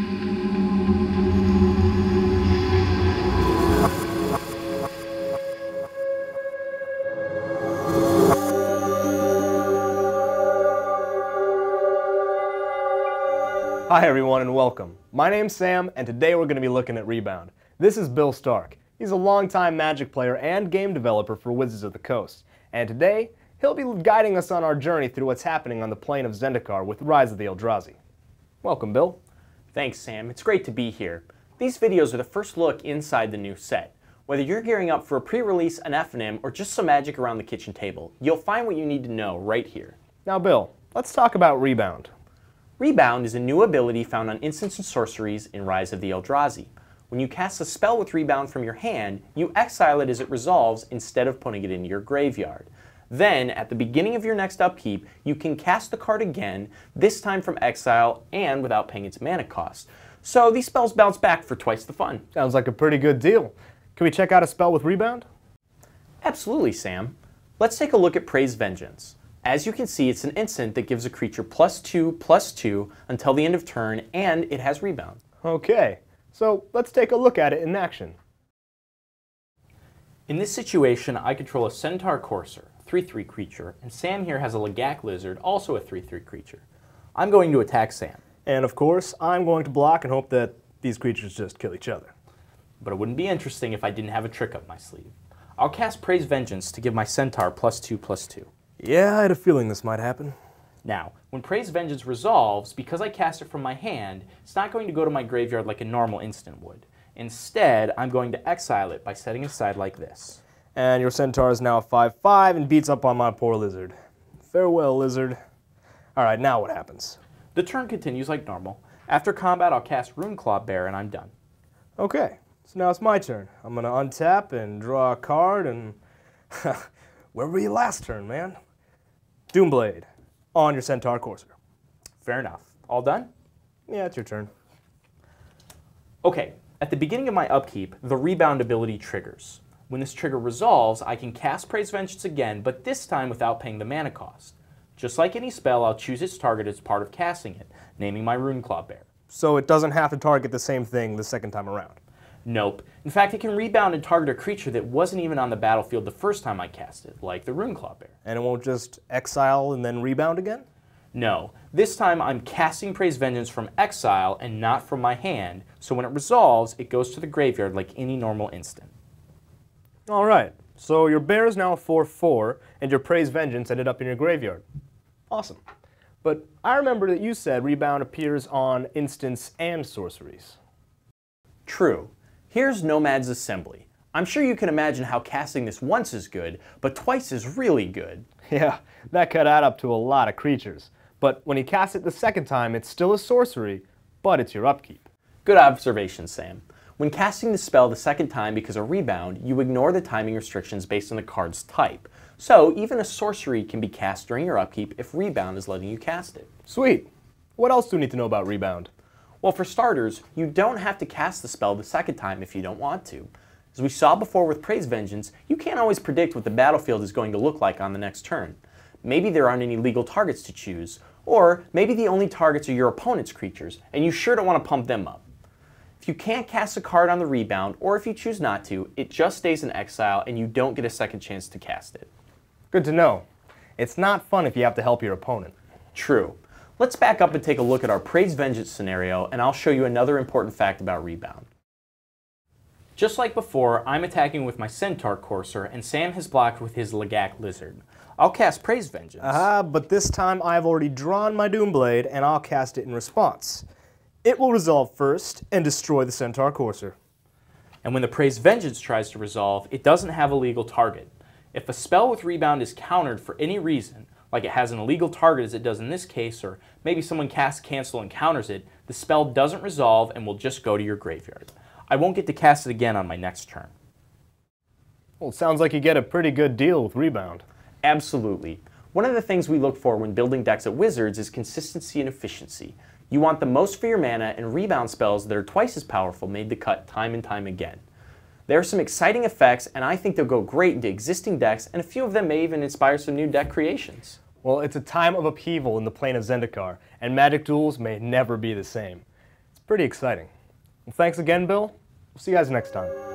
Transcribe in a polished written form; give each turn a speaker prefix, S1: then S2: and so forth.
S1: Hi everyone and welcome. My name's Sam and today we're going to be looking at Rebound. This is Bill Stark. He's a longtime Magic player and game developer for Wizards of the Coast. And today, he'll be guiding us on our journey through what's happening on the plane of Zendikar with Rise of the Eldrazi. Welcome, Bill.
S2: Thanks, Sam. It's great to be here. These videos are the first look inside the new set. Whether you're gearing up for a pre-release, an FNM, or just some magic around the kitchen table, you'll find what you need to know right here.
S1: Now, Bill, let's talk about Rebound.
S2: Rebound is a new ability found on instants and sorceries in Rise of the Eldrazi. When you cast a spell with Rebound from your hand, you exile it as it resolves instead of putting it into your graveyard. Then, at the beginning of your next upkeep, you can cast the card again, this time from exile and without paying its mana cost. So these spells bounce back for twice the fun.
S1: Sounds like a pretty good deal. Can we check out a spell with Rebound?
S2: Absolutely, Sam. Let's take a look at Praise Vengeance. As you can see, it's an instant that gives a creature +2/+2 until the end of turn, and it has Rebound.
S1: Okay, so let's take a look at it in action.
S2: In this situation, I control a Centaur Courser, 3/3 creature, and Sam here has a Lagak Lizard, also a 3/3 creature. I'm going to attack Sam.
S1: And of course, I'm going to block and hope that these creatures just kill each other.
S2: But it wouldn't be interesting if I didn't have a trick up my sleeve. I'll cast Praise Vengeance to give my Centaur +2/+2.
S1: Yeah, I had a feeling this might happen.
S2: Now, when Praise Vengeance resolves, because I cast it from my hand, it's not going to go to my graveyard like a normal instant would. Instead, I'm going to exile it by setting it aside like this.
S1: And your Centaur is now a 5/5 and beats up on my poor lizard. Farewell, lizard. Alright, now what happens?
S2: The turn continues like normal. After combat, I'll cast Runeclaw Bear and I'm done.
S1: Okay, so now it's my turn. I'm going to untap and draw a card and... Where were you last turn, man? Doomblade, on your Centaur Courser.
S2: Fair enough. All done?
S1: Yeah, it's your turn.
S2: Okay, at the beginning of my upkeep, the Rebound ability triggers. When this trigger resolves, I can cast Praise Vengeance again, but this time without paying the mana cost. Just like any spell, I'll choose its target as part of casting it, naming my Runeclaw Bear.
S1: So it doesn't have to target the same thing the second time around?
S2: Nope. In fact, it can rebound and target a creature that wasn't even on the battlefield the first time I cast it, like the Runeclaw Bear.
S1: And it won't just exile and then rebound again?
S2: No. This time I'm casting Praise Vengeance from exile and not from my hand, so when it resolves, it goes to the graveyard like any normal instant.
S1: Alright, so your bear is now a 4/4, and your Praise Vengeance ended up in your graveyard. Awesome. But I remember that you said Rebound appears on instants and sorceries.
S2: True. Here's Nomad's Assembly. I'm sure you can imagine how casting this once is good, but twice is really good.
S1: Yeah, that could add up to a lot of creatures. But when you cast it the second time, it's still a sorcery, but it's your upkeep.
S2: Good observation, Sam. When casting the spell the second time because of Rebound, you ignore the timing restrictions based on the card's type. So even a sorcery can be cast during your upkeep if Rebound is letting you cast it.
S1: Sweet. What else do we need to know about Rebound?
S2: Well, for starters, you don't have to cast the spell the second time if you don't want to. As we saw before with Praise Vengeance, you can't always predict what the battlefield is going to look like on the next turn. Maybe there aren't any legal targets to choose, or maybe the only targets are your opponent's creatures, and you sure don't want to pump them up. If you can't cast a card on the Rebound, or if you choose not to, it just stays in exile and you don't get a second chance to cast it.
S1: Good to know. It's not fun if you have to help your opponent.
S2: True. Let's back up and take a look at our Praise Vengeance scenario, and I'll show you another important fact about Rebound. Just like before, I'm attacking with my Centaur Courser, and Sam has blocked with his Lagak Lizard. I'll cast Praise Vengeance.
S1: But this time I've already drawn my Doomblade, and I'll cast it in response. It will resolve first and destroy the Centaur Courser.
S2: And when the Praise Vengeance tries to resolve, it doesn't have a legal target. If a spell with Rebound is countered for any reason, like it has an illegal target as it does in this case, or maybe someone casts Cancel and counters it, the spell doesn't resolve and will just go to your graveyard. I won't get to cast it again on my next turn.
S1: Well, it sounds like you get a pretty good deal with Rebound.
S2: Absolutely. One of the things we look for when building decks at Wizards is consistency and efficiency. You want the most for your mana, and Rebound spells that are twice as powerful made the cut time and time again. There are some exciting effects, and I think they'll go great into existing decks, and a few of them may even inspire some new deck creations.
S1: Well, it's a time of upheaval in the plane of Zendikar, and Magic duels may never be the same. It's Pretty exciting. Well, thanks again, Bill. We'll see you guys next time.